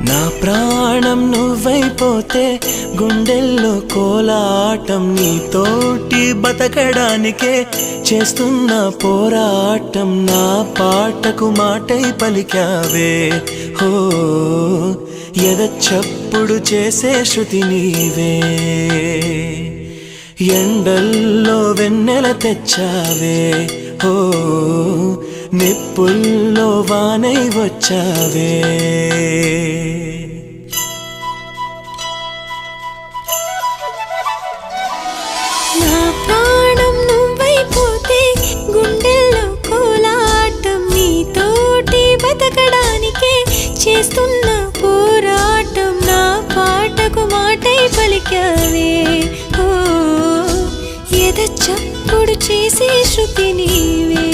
నా ప్రాణం నువ్వైపోతే గుండెల్లో కోలాటం నీతోటి బతకడానికే చేస్తున్న పోరాటం నా పాటకు మాటై పలికావే హో ఎద చప్పుడు చేసే శృతి నీవే ఎండల్లో వెన్నెల తెచ్చావే హో నిప్పుల్లో వానై వచ్చావే నా ప్రాణం నువ్వైపోతే గుండెల్లో కోలాటం నీతోటి బతకడానికే చేస్తున్న పోరాటం నా పాటకు మాటై పలికావే ఓ ఎద చప్పుడు చేసే శృతి నీవే